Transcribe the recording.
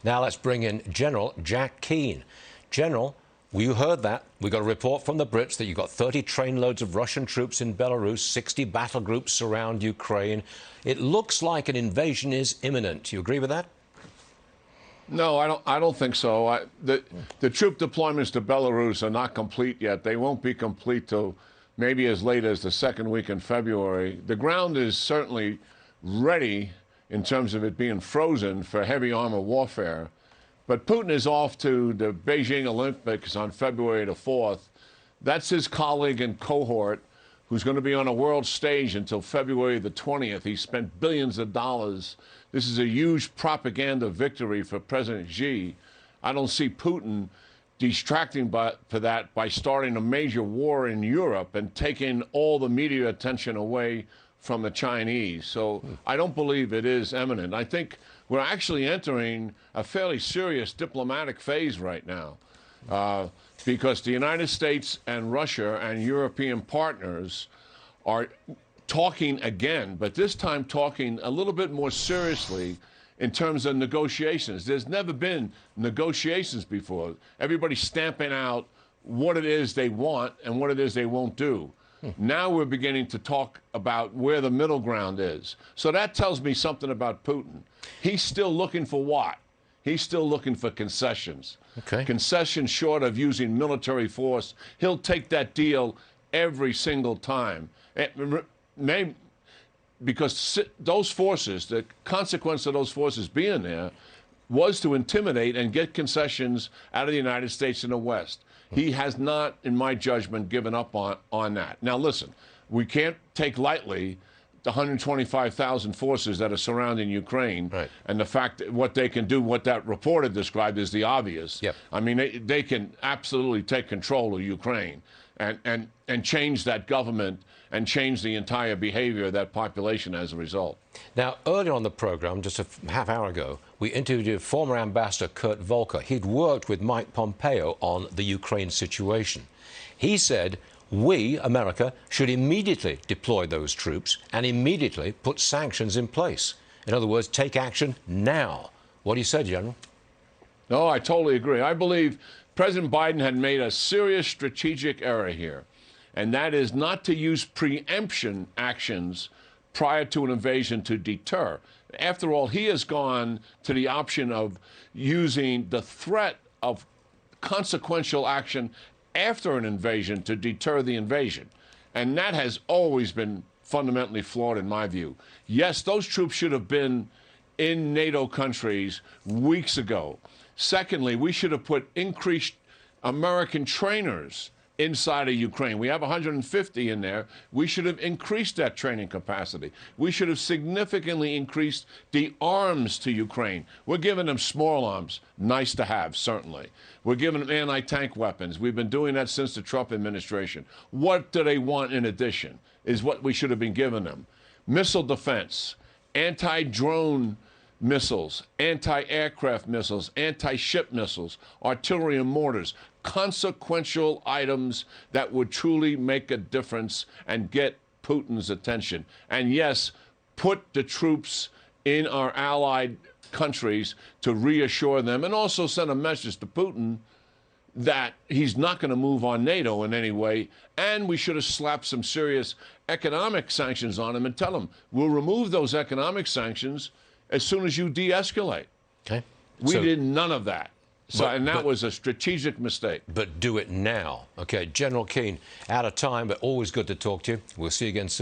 Now let's bring in General Jack Keane. General, you heard that. We got a report from the Brits that you've got 30 trainloads of Russian troops in Belarus, 60 battle groups surround Ukraine. It looks like an invasion is imminent. You agree with that? No, I don't think so. The troop deployments to Belarus are not complete yet. They won't be complete till maybe as late as the second week in February. The ground is certainly ready in terms of it being frozen for heavy armor warfare. But Putin is off to the Beijing Olympics on February the 4th. That's his colleague and cohort who's going to be on a world stage until February the 20th. He spent billions of dollars. This is a huge propaganda victory for President Xi. I don't see Putin distracting for that by starting a major war in Europe and taking all the media attention away from the Chinese. So I don't believe it is imminent. I think we're actually entering a fairly serious diplomatic phase right now because the United States and Russia and European partners are talking again, but this time talking a little bit more seriously in terms of negotiations. There's never been negotiations before. Everybody's stamping out what it is they want and what it is they won't do. Now we're beginning to talk about where the middle ground is. So that tells me something about Putin. He's still looking for what? He's still looking for concessions. Okay. Concessions short of using military force. He'll take that deal every single time. Because those forces, the consequence of those forces being there was to intimidate and get concessions out of the United States and the West. He has not, in my judgment, given up on that. Now, listen, we can't take lightly the 125,000 forces that are surrounding Ukraine, right, and the fact that what they can do, what that reporter described is the obvious. Yep. I mean, they can absolutely take control of Ukraine and change that government and change the entire behavior of that population as a result. Now, earlier on the program, just a half hour ago, we interviewed former Ambassador Kurt Volker. He'd worked with Mike Pompeo on the Ukraine situation. He said, we, America, should immediately deploy those troops and immediately put sanctions in place. In other words, take action now. What do you say, General? No, I totally agree. I believe President Biden had made a serious strategic error here, and that is not to use preemption actions prior to an invasion to deter. After all, he has gone to the option of using the threat of consequential action after an invasion to deter the invasion. And that has always been fundamentally flawed in my view. Yes, those troops should have been in NATO countries weeks ago. Secondly, we should have put increased American trainers inside of Ukraine. We have 150 in there. We should have increased that training capacity. We should have significantly increased the arms to Ukraine. We're giving them small arms. Nice to have, certainly. We're giving them anti-tank weapons. We've been doing that since the Trump administration. What do they want in addition is what we should have been giving them. Missile defense, anti-drone missiles, anti-aircraft missiles, anti-ship missiles, artillery and mortars, consequential items that would truly make a difference and get Putin's attention. And yes, put the troops in our allied countries to reassure them and also send a message to Putin that he's not going to move on NATO in any way. And we should have slapped some serious economic sanctions on him and tell him, we'll remove those economic sanctions as soon as you de-escalate. Okay. We did none of that. And that was a strategic mistake. But do it now. Okay, General Keane, out of time, but always good to talk to you. We'll see you again soon.